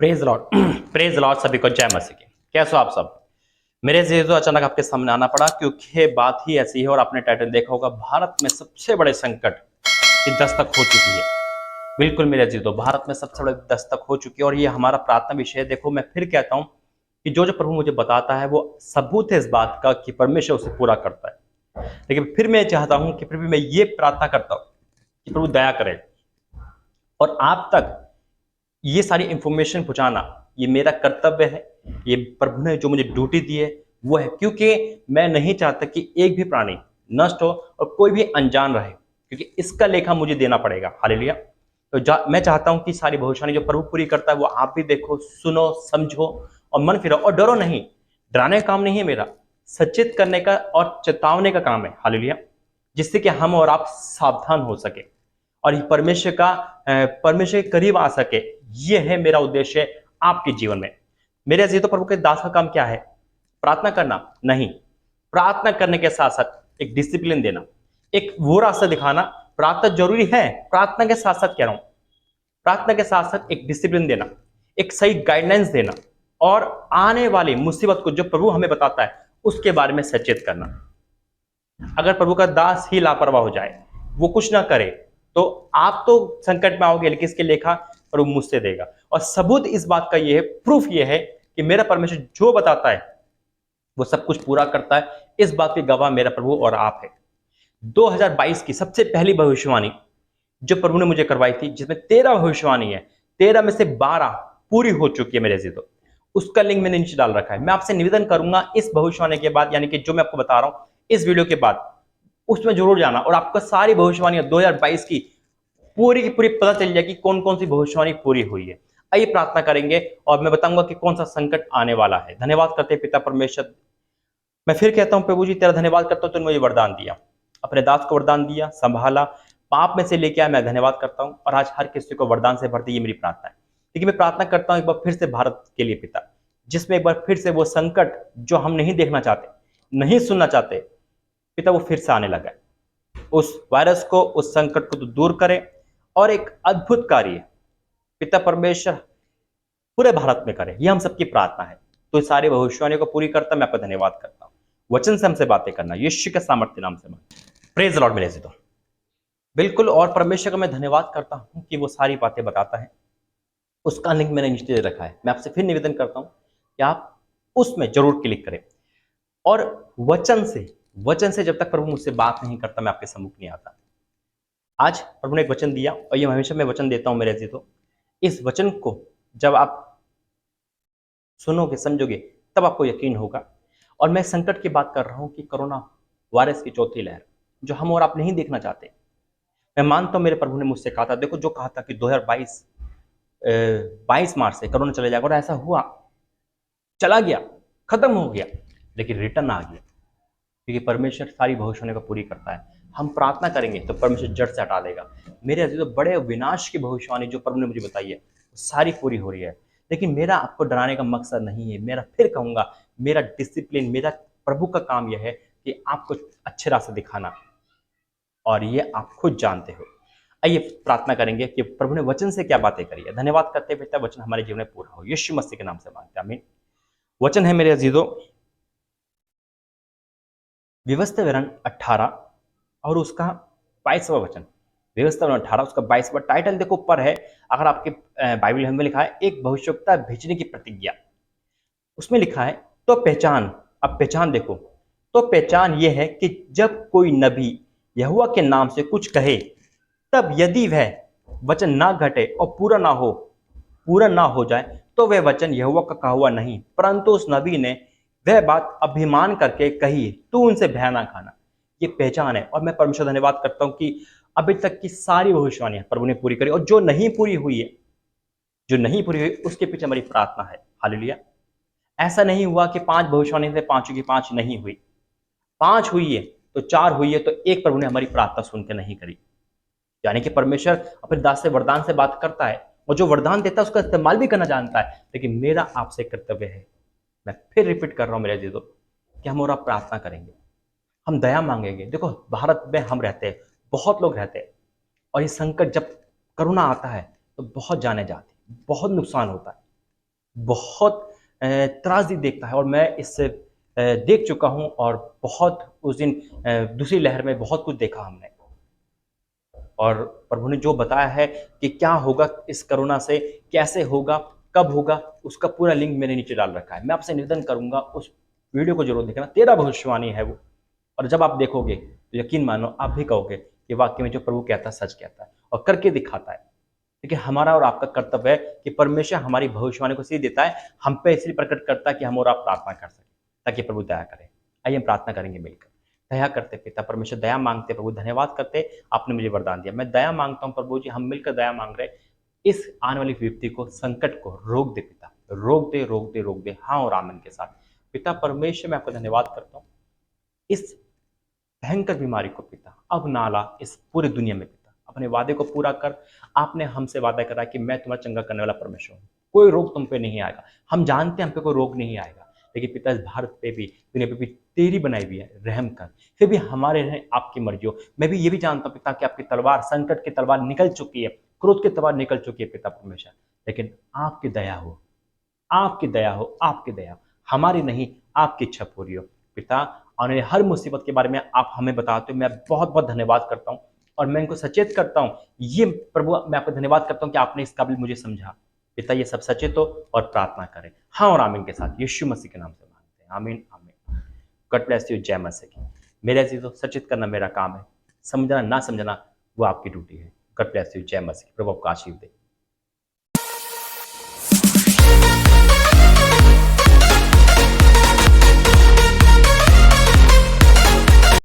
Praise Lord praise Lord सभी को जय मसीह की। कैसे हो आप सब? मेरे जीजो अचानक आपके सामने आना पड़ा क्योंकि ये बात ही ऐसी है और आपने टाइटल देखा होगा, भारत में सबसे बड़े संकट की दस्तक हो चुकी है। बिल्कुल मेरे जीजो, भारत में सबसे बड़ी दस्तक हो चुकी है और ये हमारा प्रार्थना विषय है। देखो, मैं फिर कहता हूं कि जो जो प्रभु मुझे बताता है वो सबूत है इस बात का कि परमेश्वर उसे पूरा करता है। लेकिन फिर मैं चाहता हूं कि फिर भी मैं ये प्रार्थना करता हूं कि प्रभु दया करे और आप तक ये सारी इंफॉर्मेशन पहुंचाना ये मेरा कर्तव्य है। ये प्रभु ने जो मुझे ड्यूटी दी है वो है, क्योंकि मैं नहीं चाहता कि एक भी प्राणी नष्ट हो और कोई भी अनजान रहे, क्योंकि इसका लेखा मुझे देना पड़ेगा। हालेलुया। तो मैं चाहता हूं कि सारी भविष्यवाणी जो प्रभु पूरी करता है वो आप भी देखो, सुनो, समझो और मन फिरो और डरो नहीं। डराने का काम नहीं है मेरा, सचेत करने का और चेतावने का काम है। हालेलुया। जिससे कि हम और आप सावधान हो सके और ये परमेश्वर के करीब आ सके। ये है मेरा उद्देश्य आपके जीवन में। मेरे अजीज तो प्रभु के दास का काम क्या है? प्रार्थना करना नहीं, प्रार्थना करने के साथ साथ एक डिसिप्लिन देना, एक वो रास्ता दिखाना। प्रार्थना जरूरी है, प्रार्थना के साथ साथ कह रहा हूं, प्रार्थना के साथ साथ एक डिसिप्लिन देना, एक सही गाइडलाइंस देना और आने वाली मुसीबत को जो प्रभु हमें बताता है उसके बारे में सचेत करना। अगर प्रभु का दास ही लापरवाह हो जाए, वो कुछ ना करे, तो आप तो संकट में आओगे, लेकिन इसके लेखा प्रभु मुझसे देगा। और सबूत इस बात का ये है, प्रूफ ये है कि मेरा परमेश्वर जो बताता है वो सब कुछ पूरा करता है। इस बात के गवाह मेरा प्रभु और आप है। 2022 की सबसे पहली भविष्यवाणी जो प्रभु ने मुझे करवाई थी, जिसमें 13 भविष्यवाणी है, 13 में से 12 पूरी हो चुकी है मेरे अजीजों। उसका लिंक मैंने नीचे डाल रखा है। मैं आपसे निवेदन करूंगा इस भविष्यवाणी के बाद, यानी कि जो मैं आपको बता रहा हूं इस वीडियो के बाद, उसमें जरूर जाना और आपको सारी भविष्यवाणियां 2022 की पूरी पता चल जाएगी कौन कौन सी भविष्यवाणी पूरी हुई है। आइए प्रार्थना करेंगे और मैं बताऊंगा कि कौन सा संकट आने वाला है। धन्यवाद करते हैं पिता परमेश्वर। मैं फिर कहता हूं प्रभु जी, तेरा धन्यवाद करता हूं, तूने मुझे वरदान दिया, अपने दास को वरदान दिया, संभाला, पाप में से लेके आया। मैं धन्यवाद करता हूं और आज हर किसी को वरदान से भर दी, ये मेरी प्रार्थना है। लेकिन मैं प्रार्थना करता हूं एक बार फिर से भारत के लिए पिता, जिसमें एक बार फिर से वो संकट जो हम नहीं देखना चाहते, नहीं सुनना चाहते, पिता वो फिर से आने लगा है। उस वायरस को, उस संकट को तो दूर करे और एक अद्भुत कार्य पिता परमेश्वर पूरे भारत में करे, ये हम सबकी प्रार्थना है। तो इस सारी भविष्यवाणियों को पूरी करता मैं आपका धन्यवाद करता हूँ। वचन से हमसे बातें करना यीशु के सामर्थ्य नाम से मांगता हूं। प्रेज लॉर्ड मेरे तो बिल्कुल। और परमेश्वर का मैं धन्यवाद करता हूं कि वो सारी बातें बताता है। उसका लिंक मैंने नीचे दे रखा है। मैं आपसे फिर निवेदन करता हूं कि आप उसमें जरूर क्लिक करें और वचन से जब तक प्रभु मुझसे बात नहीं करता मैं आपके सम्मुख नहीं आता। आज प्रभु ने एक वचन दिया और ये हमेशा मैं वचन देता हूं मेरे अजीजों। इस वचन को जब आप सुनोगे, समझोगे, तब आपको यकीन होगा। और मैं संकट की बात कर रहा हूं कि कोरोना वायरस की चौथी लहर जो हम और आप नहीं देखना चाहते। मैं मानता हूं मेरे प्रभु ने मुझसे कहा था, देखो जो कहा था कि 22 मार्च से कोरोना चले जाएगा, और ऐसा हुआ, चला गया, खत्म हो गया, लेकिन रिटर्न आ गया। क्योंकि परमेश्वर सारी भविष्यवाणी को पूरी करता है। हम प्रार्थना करेंगे तो परमेश्वर जड़ से हटा देगा। मेरे अजीजों, बड़े विनाश की भविष्यवाणी जो प्रभु ने मुझे बताई है सारी पूरी हो रही है। लेकिन मेरा आपको डराने का मकसद नहीं है। मेरा फिर कहूंगा, मेरा डिसिप्लिन, मेरा प्रभु का काम यह है कि आपको अच्छे रास्ते दिखाना, और ये आप खुद जानते हो। आइए प्रार्थना करेंगे कि प्रभु ने वचन से क्या बातें करी है। धन्यवाद करते हैं पिता, वचन हमारे जीवन में पूरा हो, यीशु मसीह के नाम से मांगते हैं, आमीन। वचन है मेरे अजीजों, व्यवस्था विवरण 18 और उसका 22वां वचन। व्यवस्था विवरण 18 उसका 22वां। टाइटल देखो ऊपर है, अगर आपके बाइबल में लिखा है, एक भविष्यवक्ता भेजने की प्रतिज्ञा। उसमें लिखा है तो पहचान। अब पहचान देखो, तो पहचान यह है कि जब कोई नबी यहोवा के नाम से कुछ कहे, तब यदि वह वचन ना घटे और पूरा ना हो जाए, तो वह वचन यहोवा का कहा हुआ नहीं, परंतु उस नबी ने वह बात अभिमान करके कही, तू उनसे भय ना खाना। ये पहचान है। और मैं परमेश्वर धन्यवाद करता हूं कि अभी तक की सारी भविष्यवाणियां प्रभु ने पूरी करी, और जो नहीं पूरी हुई है, उसके पीछे हमारी प्रार्थना है। हालेलुया। ऐसा नहीं हुआ कि 5 भविष्यवाणी थे, 5 की 5 नहीं हुई। 5 हुई है तो 4 हुई है, तो एक प्रभु ने हमारी प्रार्थना सुनकर नहीं करी। यानी कि परमेश्वर अपने दास से वरदान से बात करता है, और जो वरदान देता है उसका इस्तेमाल भी करना जानता है। लेकिन मेरा आपसे कर्तव्य है, मैं फिर रिपीट कर रहा हूं मेरे अजीजों, कि हम और आप प्रार्थना करेंगे, हम दया मांगेंगे। देखो भारत में हम रहते हैं, बहुत लोग रहते हैं, और ये संकट जब कोरोना आता है तो बहुत जाने जाती है, बहुत नुकसान होता है। बहुत त्रासदी देखता है, और मैं इससे देख चुका हूँ, और बहुत उस दिन दूसरी लहर में बहुत कुछ देखा हमने। और प्रभु ने जो बताया है कि क्या होगा इस कोरोना से, कैसे होगा, कब होगा, उसका पूरा लिंक मैंने नीचे डाल रखा है। मैं आपसे निवेदन करूंगा उस वीडियो को जरूर देखना, तेरा भविष्यवाणी है वो। और जब आप देखोगे तो यकीन मानो आप भी कहोगे कि वाकई में जो प्रभु कहता है सच कहता है, और करके दिखाता है। देखिए, हमारा और आपका कर्तव्य है कि परमेश्वर हमारी भविष्यवाणी को इसलिए देता है, हम पे इसलिए प्रकट करता है कि हम और आप प्रार्थना कर सकें, ताकि प्रभु दया करें। आइए हम प्रार्थना करेंगे मिलकर। दया करते पिता परमेश्वर, दया मांगते प्रभु, धन्यवाद करते आपने मुझे वरदान दिया। मैं दया मांगता हूँ प्रभु जी, हम मिलकर दया मांग रहे हैं। इस आने वाली विपत्ति को, संकट को रोक दे पिता, रोक दे, रोक दे, रोक दे, हाँ और आमीन के साथ। पिता परमेश्वर, मैं आपका धन्यवाद करता हूँ इस भयंकर बीमारी को पिता अब ना ला इस पूरी दुनिया में पिता, अपने वादे को पूरा कर। आपने हमसे वादा करा कि मैं तुम्हारा चंगा करने वाला परमेश्वर हूँ, कोई रोग तुम पे नहीं आएगा। हम जानते हैं हम पे कोई रोग नहीं आएगा, लेकिन पिता इस भारत पे भी, दुनिया पे भी तेरी बनाई हुई है, रहम कर। फिर भी हमारे रहें आपकी मर्जी हो। मैं भी ये भी जानता हूँ पिता कि आपकी तलवार, संकट की तलवार निकल चुकी है, क्रोध की तलवार निकल चुकी है पिता परमेश्वर, लेकिन आपकी दया हो, आपकी दया हो, आपकी दया हो। हमारी नहीं, आपकी इच्छा पूरी हो पिता। और हर मुसीबत के बारे में आप हमें बताते हो, मैं बहुत बहुत धन्यवाद करता हूँ, और मैं इनको सचेत करता हूँ। ये प्रभु, मैं आपको धन्यवाद करता हूँ कि आपने इस काबिल मुझे समझा पिता। ये सब सचेत हो और प्रार्थना करें, हाँ और आमीन के साथ, यीशु मसीह के नाम से मांगते हैं, आमीन आमीन। गॉड ब्लेस यू, जय मसीह की। मेरे अजीजों, सचेत करना मेरा काम है, समझना ना समझना वो आपकी ड्यूटी है। गॉड ब्लेस यू, जय मसीह। प्रभु आपको आशीर्वाद दे।